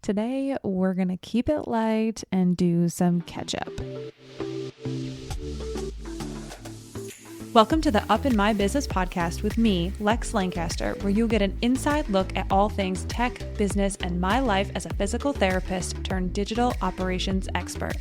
Today, we're going to keep it light and do some catch up. Welcome to the Up in My Business podcast with me, Lex Lancaster, where you'll get an inside look at all things tech, business, and my life as a physical therapist turned digital operations expert.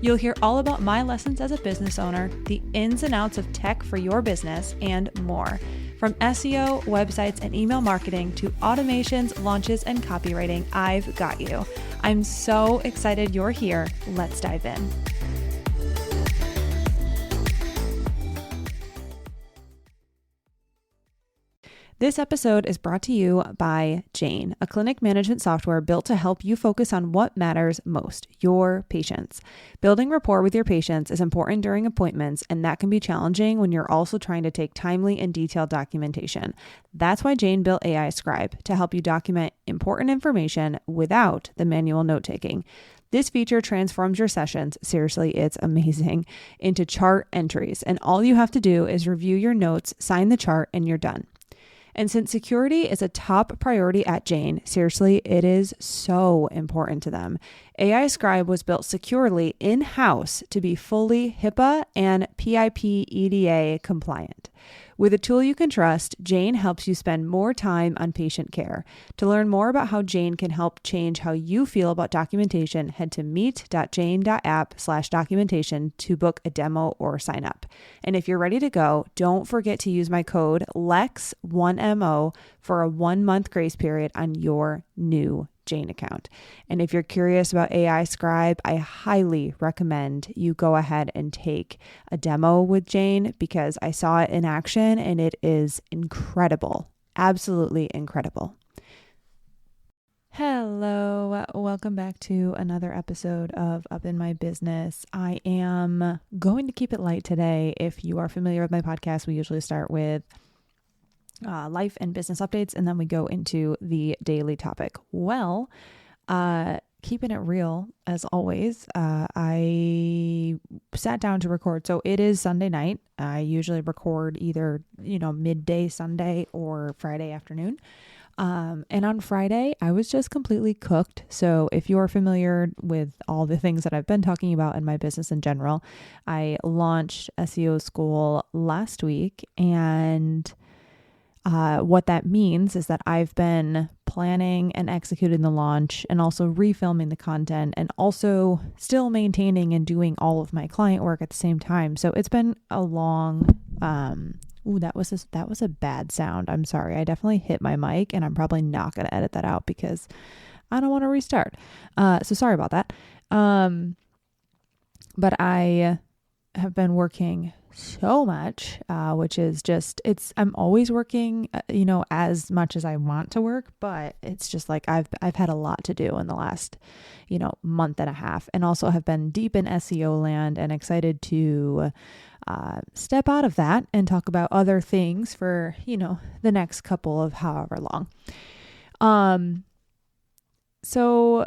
You'll hear all about my lessons as a business owner, the ins and outs of tech for your business, and more. From SEO, websites, and email marketing to automations, launches, and copywriting, I've got you. I'm so excited you're here. Let's dive in. This episode is brought to you by Jane, a clinic management software built to help you focus on what matters most, your patients. Building rapport with your patients is important during appointments, and that can be challenging when you're also trying to take timely and detailed documentation. That's why Jane built AI Scribe to help you document important information without the manual note-taking. This feature transforms your sessions, seriously, it's amazing, into chart entries, and all you have to do is review your notes, sign the chart, and you're done. And since security is a top priority at Jane, seriously, it is so important to them. AI Scribe was built securely in-house to be fully HIPAA and PIP EDA compliant. With a tool you can trust, Jane helps you spend more time on patient care. To learn more about how Jane can help change how you feel about documentation, head to meet.jane.app/documentation to book a demo or sign up. And if you're ready to go, don't forget to use my code LEX1MO for a 1-month grace period on your new Jane account. And if you're curious about AI Scribe, I highly recommend you go ahead and take a demo with Jane because I saw it in action and it is incredible. Absolutely incredible. Hello, welcome back to another episode of Up in My Business. I am going to keep it light today. If you are familiar with my podcast, we usually start with life and business updates, and then we go into the daily topic. Well, keeping it real as always, I sat down to record. So it is Sunday night. I usually record either, midday Sunday or Friday afternoon. And on Friday, I was just completely cooked. So if you're familiar with all the things that I've been talking about in my business in general, I launched SEO School last week, and what that means is that I've been planning and executing the launch and also refilming the content and also still maintaining and doing all of my client work at the same time. So it's been a long, that was a bad sound. I'm sorry. I definitely hit my mic and I'm probably not going to edit that out because I don't want to restart. So sorry about that. But I have been working so much, which is just, I'm always working, as much as I want to work, but it's just like, I've had a lot to do in the last, month and a half, and also have been deep in SEO land and excited to, step out of that and talk about other things for, the next couple of however long. So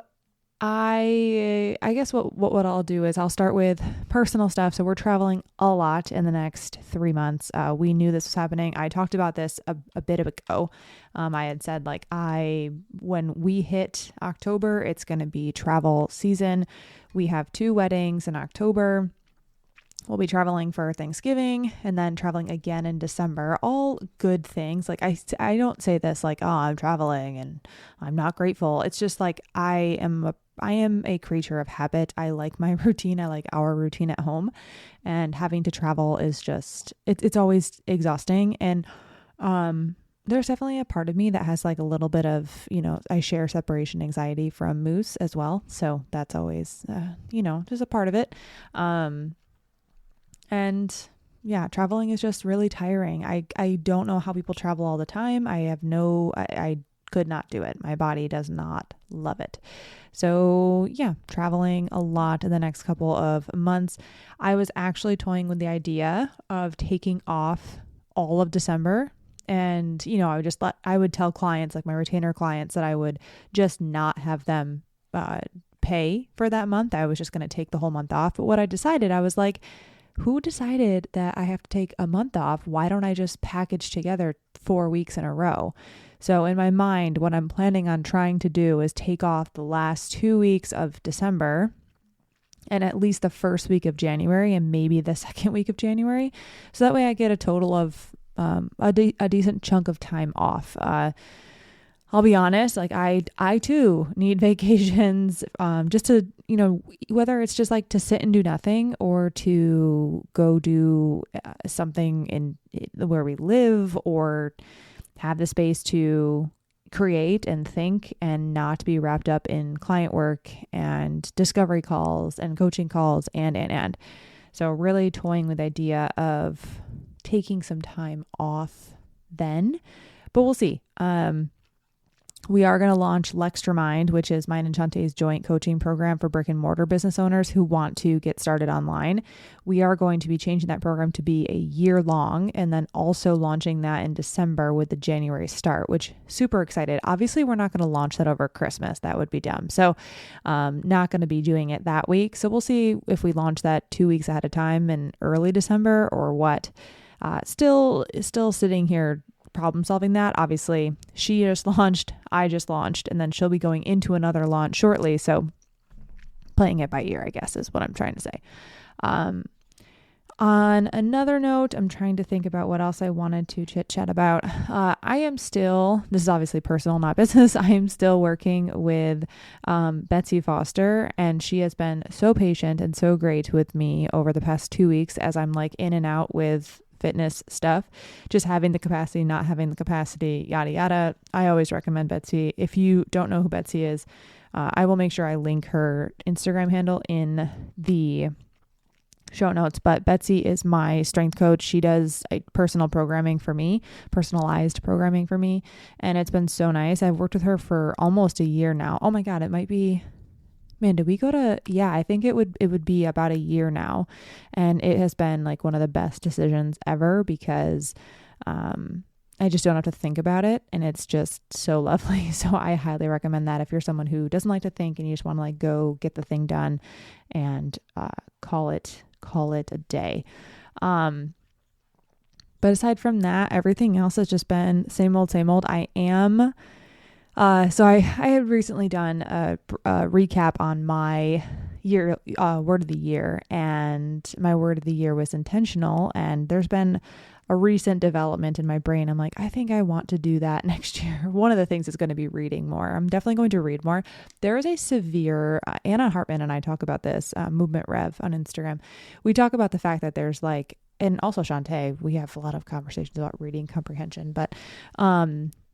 I guess what I'll do is I'll start with personal stuff. So we're traveling a lot in the next 3 months. We knew this was happening. I talked about this a bit ago. I had said when we hit October, it's going to be travel season. We have 2 weddings in October. We'll be traveling for Thanksgiving and then traveling again in December. All good things. I don't say this like, oh, I'm traveling and I'm not grateful. It's just like I am a creature of habit. I like my routine. I like our routine at home, and having to travel is just, it's always exhausting. And there's definitely a part of me that has like a little bit of, I share separation anxiety from Moose as well. So that's always, just a part of it. And yeah, traveling is just really tiring. I don't know how people travel all the time. I could not do it. My body does not love it. So yeah, traveling a lot in the next couple of months. I was actually toying with the idea of taking off all of December. And, I would tell clients, like my retainer clients, that I would just not have them pay for that month. I was just going to take the whole month off. But what I decided, I was like, who decided that I have to take a month off? Why don't I just package together 4 weeks in a row? So in my mind, what I'm planning on trying to do is take off the last 2 weeks of December and at least the first week of January and maybe the second week of January. So that way I get a total of a decent chunk of time off. I'll be honest, like I too need vacations, just to, whether it's just like to sit and do nothing or to go do something in where we live or have the space to create and think and not be wrapped up in client work and discovery calls and coaching calls and. So really toying with the idea of taking some time off then, but we'll see. We are going to launch LextroMind, which is mine and Shanté's joint coaching program for brick and mortar business owners who want to get started online. We are going to be changing that program to be a year long and then also launching that in December with the January start, which super excited. Obviously, we're not going to launch that over Christmas. That would be dumb. So not going to be doing it that week. So we'll see if we launch that 2 weeks ahead of time in early December or what. Still sitting here problem solving that. Obviously, she just launched, I just launched, and then she'll be going into another launch shortly. So playing it by ear, I guess, is what I'm trying to say. On another note, I'm trying to think about what else I wanted to chit chat about. I am still, this is obviously personal, not business. I am still working with Betsy Foster, and she has been so patient and so great with me over the past 2 weeks as I'm like in and out with fitness stuff, just having the capacity, not having the capacity, yada, yada. I always recommend Betsy. If you don't know who Betsy is, I will make sure I link her Instagram handle in the show notes, but Betsy is my strength coach. She does personalized programming for me, and it's been so nice. I've worked with her for almost a year now. Oh my God, it might be, man, did we go to, yeah, I think it would be about a year now. And it has been like one of the best decisions ever because I just don't have to think about it. And it's just so lovely. So I highly recommend that if you're someone who doesn't like to think and you just want to like go get the thing done and call it a day. But aside from that, everything else has just been same old. So I had recently done a recap on my year, word of the year, and my word of the year was intentional. And there's been a recent development in my brain. I'm like, I think I want to do that next year. One of the things is going to be reading more. I'm definitely going to read more. There is a severe, Anna Hartman and I talk about this, Movement Rev on Instagram. We talk about the fact that there's like, and also Shanté, we have a lot of conversations about reading comprehension, but,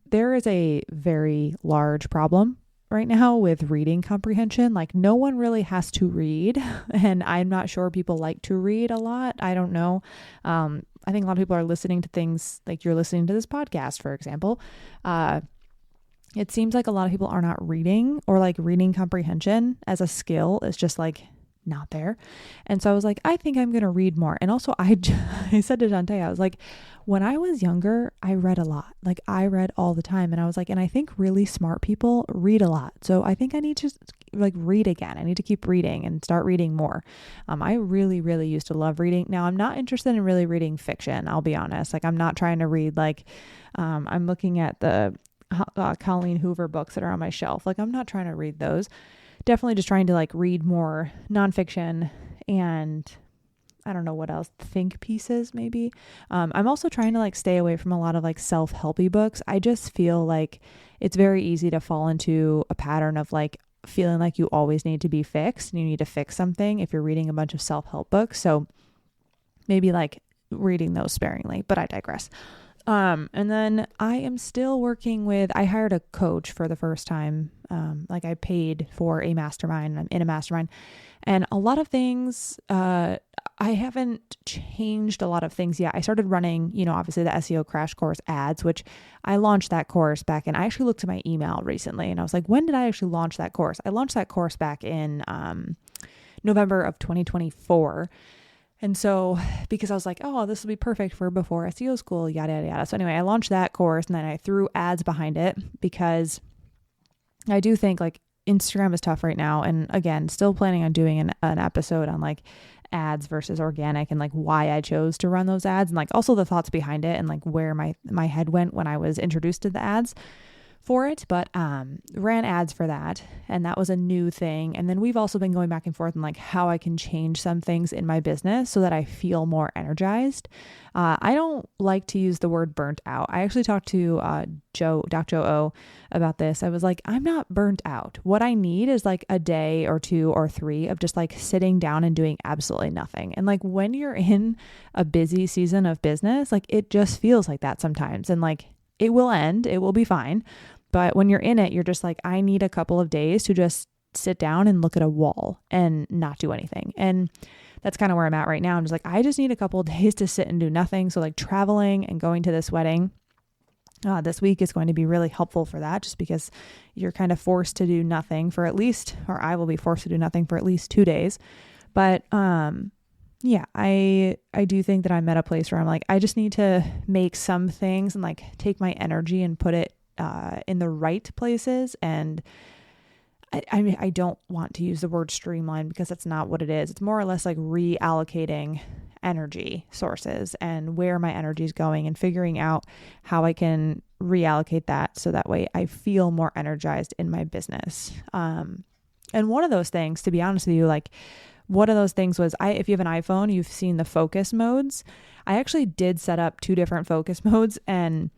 there is a very large problem right now with reading comprehension. Like no one really has to read, and I'm not sure people like to read a lot. I don't know. I think a lot of people are listening to things like you're listening to this podcast, for example. It seems like a lot of people are not reading, or like reading comprehension as a skill is just like not there. And so I was like, I think I'm going to read more. And also I said to Shanté, I was like, when I was younger, I read a lot. Like I read all the time. And I was like, and I think really smart people read a lot. So I think I need to like read again. I need to keep reading and start reading more. I really, really used to love reading. Now I'm not interested in really reading fiction. I'll be honest. Like I'm not trying to read like, I'm looking at the Colleen Hoover books that are on my shelf. Like I'm not trying to read those. Definitely just trying to like read more nonfiction and I don't know what else, think pieces maybe. I'm also trying to like stay away from a lot of like self-helpy books. I just feel like it's very easy to fall into a pattern of like feeling like you always need to be fixed and you need to fix something if you're reading a bunch of self-help books. So maybe like reading those sparingly, but I digress. And then I am still working with, I hired a coach for the first time. Like I paid for a mastermind. I'm in a mastermind, and a lot of things, I haven't changed a lot of things yet. I started running, obviously the SEO crash course ads, which I launched that course back in, I actually looked at my email recently and I was like, when did I actually launch that course? I launched that course back in, November of 2024. And so, because I was like, oh, this will be perfect for before SEO School, yada, yada, yada. So anyway, I launched that course and then I threw ads behind it because I do think like Instagram is tough right now. And again, still planning on doing an episode on like ads versus organic and like why I chose to run those ads and like also the thoughts behind it and like where my head went when I was introduced to the ads for it, but ran ads for that, and that was a new thing. And then we've also been going back and forth on like how I can change some things in my business so that I feel more energized. I don't like to use the word burnt out. I actually talked to Doc Joe O about this. I was like, I'm not burnt out. What I need is like a day or 2 or 3 of just like sitting down and doing absolutely nothing. And like when you're in a busy season of business, like it just feels like that sometimes. And like it will end, it will be fine. But when you're in it, you're just like, I need a couple of days to just sit down and look at a wall and not do anything. And that's kind of where I'm at right now. I'm just like, I just need a couple of days to sit and do nothing. So like traveling and going to this wedding this week is going to be really helpful for that, just because you're kind of forced to do nothing for at least, or I will be forced to do nothing for at least 2 days. But yeah, I do think that I'm at a place where I'm like, I just need to make some things and like take my energy and put it in the right places. And I mean, I don't want to use the word streamline because that's not what it is. It's more or less like reallocating energy sources and where my energy is going and figuring out how I can reallocate that so that way I feel more energized in my business. And one of those things, to be honest with you, like one of those things was if you have an iPhone, you've seen the focus modes. I actually did set up 2 different focus modes, and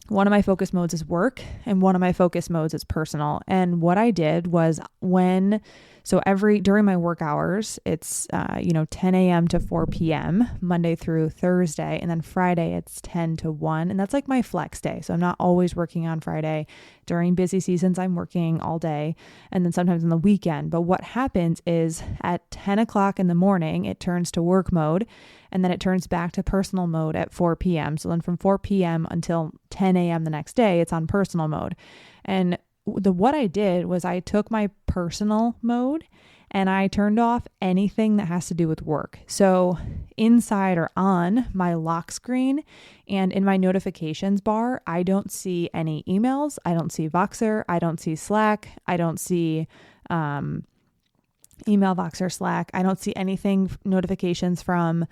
one of my focus modes is work and one of my focus modes is personal. And what I did was during my work hours, it's, 10 a.m. to 4 p.m. Monday through Thursday. And then Friday it's 10 to 1. And that's like my flex day. So I'm not always working on Friday. During busy seasons, I'm working all day and then sometimes on the weekend. But what happens is at 10 o'clock in the morning, it turns to work mode. And then it turns back to personal mode at 4 p.m. So then from 4 p.m. until 10 a.m. the next day, it's on personal mode. And what I did was I took my personal mode and I turned off anything that has to do with work. So inside or on my lock screen and in my notifications bar, I don't see any emails. I don't see Voxer. I don't see Slack. I don't see email, Voxer, Slack. I don't see anything, notifications from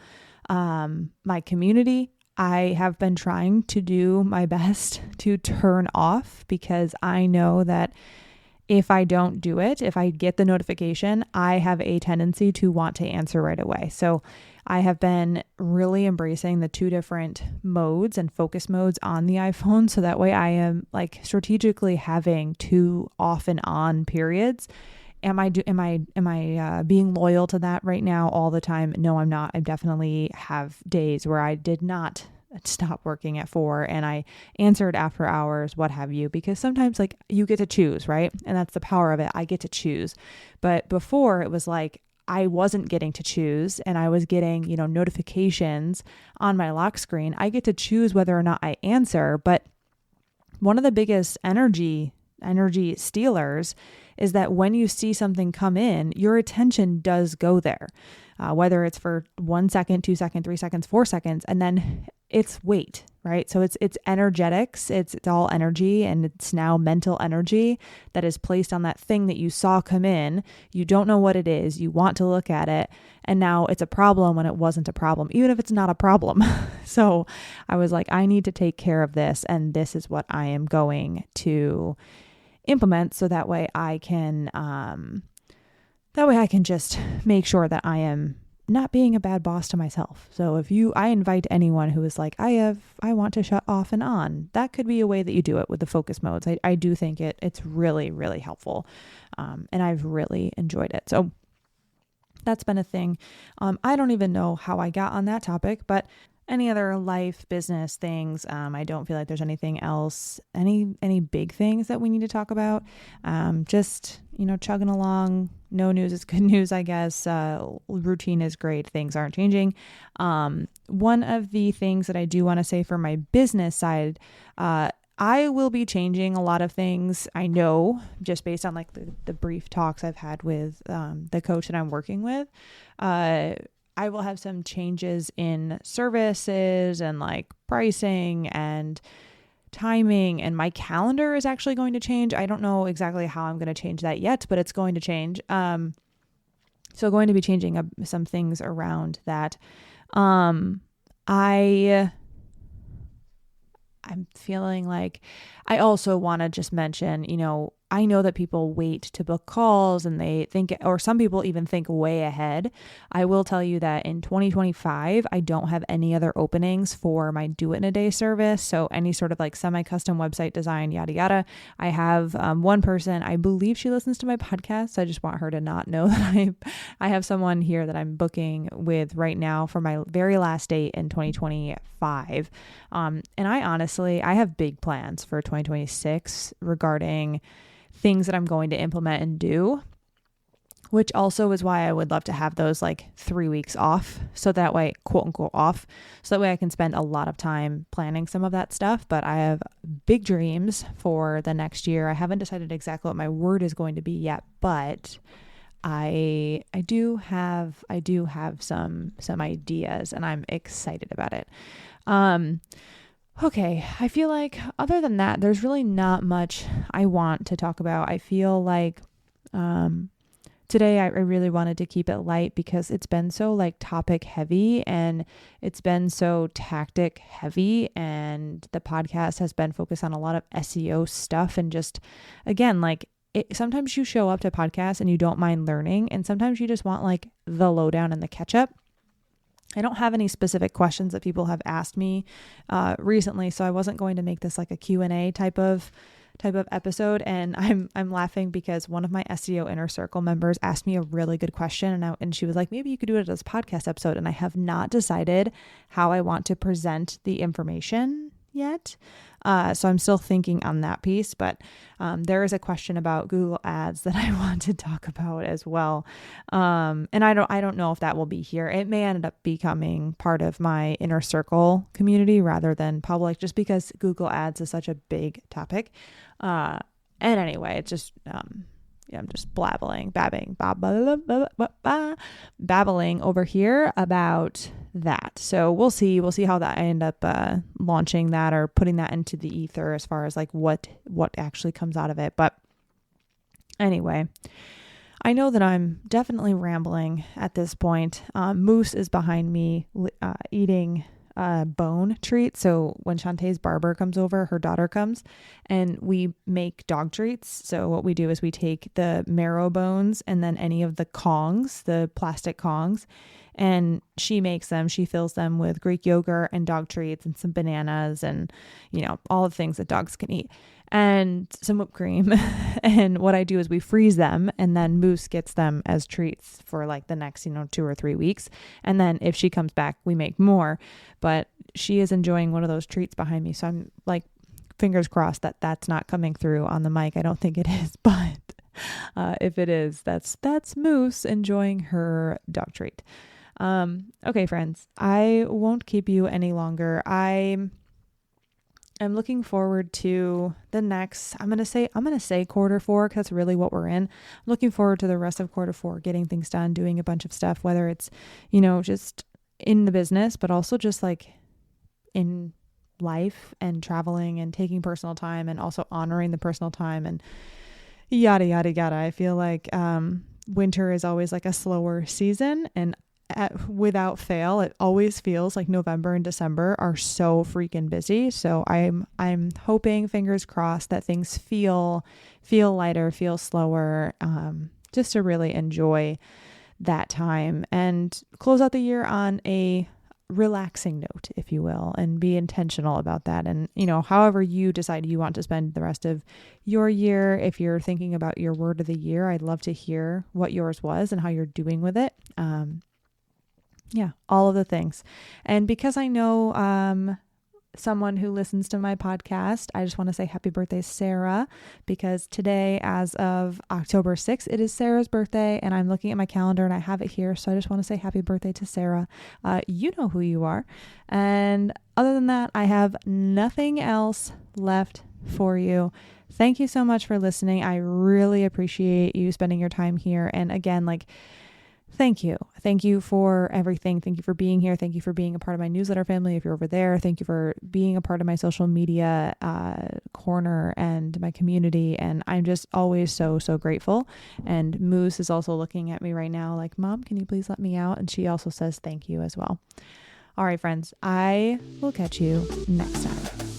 my community. I have been trying to do my best to turn off because I know that if I don't do it, if I get the notification, I have a tendency to want to answer right away. So I have been really embracing the 2 different modes and focus modes on the iPhone. So that way I am like strategically having 2 off and on periods. Am I being loyal to that right now all the time? No, I'm not. I definitely have days where I did not stop working at 4 and I answered after hours, what have you, because sometimes like you get to choose, right? And that's the power of it. I get to choose. But before it was like, I wasn't getting to choose and I was getting, notifications on my lock screen. I get to choose whether or not I answer. But one of the biggest energy stealers is that when you see something come in, your attention does go there, whether it's for 1 second, 2 seconds, 3 seconds, 4 seconds, and then it's weight, right? So it's energetics, it's all energy, and it's now mental energy that is placed on that thing that you saw come in. You don't know what it is. You want to look at it, and now it's a problem when it wasn't a problem, even if it's not a problem. So I was like, I need to take care of this, and this is what I am going to implement so that way I can just make sure that I am not being a bad boss to myself. So I invite anyone who is like, I want to shut off and on. That could be a way that you do it with the focus modes. I do think it's really, really helpful. And I've really enjoyed it. So that's been a thing. I don't even know how I got on that topic, but any other life, business things, I don't feel like there's anything else, any big things that we need to talk about. Just, chugging along. No news is good news, I guess. Routine is great. Things aren't changing. One of the things that I do want to say for my business side, I will be changing a lot of things. I know just based on like the brief talks I've had with the coach that I'm working with. I will have some changes in services and like pricing and timing, and my calendar is actually going to change. I don't know exactly how I'm going to change that yet, but it's going to change. So going to be changing up some things around that. I'm feeling like I also want to just mention, I know that people wait to book calls and they think, or some people even think way ahead. I will tell you that in 2025, I don't have any other openings for my do it in a day service. So any sort of like semi-custom website design, yada, yada. I have one person, I believe she listens to my podcast. So I just want her to not know that I have someone here that I'm booking with right now for my very last date in 2025. And I have big plans for 2026 regarding things that I'm going to implement and do, which also is why I would love to have those like 3 weeks off. So that way, quote unquote off. So that way I can spend a lot of time planning some of that stuff. But I have big dreams for the next year. I haven't decided exactly what my word is going to be yet, but I do have some ideas and I'm excited about it. Okay, I feel like other than that, there's really not much I want to talk about. I feel like today I really wanted to keep it light because it's been so like topic heavy and it's been so tactic heavy, and the podcast has been focused on a lot of SEO stuff and just, again, like sometimes you show up to podcasts and you don't mind learning, and sometimes you just want like the lowdown and the catch up. I don't have any specific questions that people have asked me recently, so I wasn't going to make this like a Q&A type of episode. And I'm laughing because one of my SEO Inner Circle members asked me a really good question, and she was like, maybe you could do it as a podcast episode. And I have not decided how I want to present the information yet. So I'm still thinking on that piece, but there is a question about Google Ads that I want to talk about as well. And I don't know if that will be here. It may end up becoming part of my Inner Circle community rather than public, just because Google Ads is such a big topic. And anyway, it's just, I'm just babbling over here about that. So we'll see how that I end up launching that or putting that into the ether as far as like what actually comes out of it. But anyway, I know that I'm definitely rambling at this point. Moose is behind me eating bone treat. So when Shanté's barber comes over, her daughter comes, and we make dog treats. So what we do is we take the marrow bones and then any of the kongs, the plastic kongs, and she makes them. She fills them with Greek yogurt and dog treats and some bananas and, all the things that dogs can eat, and some whipped cream. And what I do is we freeze them, and then Moose gets them as treats for like the next, 2 or 3 weeks. And then if she comes back, we make more. But she is enjoying one of those treats behind me. So I'm like, fingers crossed that that's not coming through on the mic. I don't think it is, but if it is, that's Moose enjoying her dog treat. Okay, friends, I won't keep you any longer. I'm looking forward to the next, I'm going to say quarter 4, because that's really what we're in. I'm looking forward to the rest of quarter 4, getting things done, doing a bunch of stuff, whether it's, just in the business, but also just like in life and traveling and taking personal time and also honoring the personal time and yada, yada, yada. I feel like, winter is always like a slower season, and without fail, it always feels like November and December are so freaking busy. So I'm hoping, fingers crossed, that things feel lighter, feel slower, just to really enjoy that time and close out the year on a relaxing note, if you will, and be intentional about that. And, however you decide you want to spend the rest of your year, if you're thinking about your word of the year, I'd love to hear what yours was and how you're doing with it. All of the things. And because I know someone who listens to my podcast, I just want to say happy birthday, Sarah, because today, as of October 6th, it is Sarah's birthday, and I'm looking at my calendar and I have it here. So I just want to say happy birthday to Sarah. You know who you are. And other than that, I have nothing else left for you. Thank you so much for listening. I really appreciate you spending your time here. And again, like, thank you. Thank you for everything. Thank you for being here. Thank you for being a part of my newsletter family. If you're over there, thank you for being a part of my social media corner and my community. And I'm just always so, so grateful. And Moose is also looking at me right now like, Mom, can you please let me out? And she also says thank you as well. All right, friends, I will catch you next time.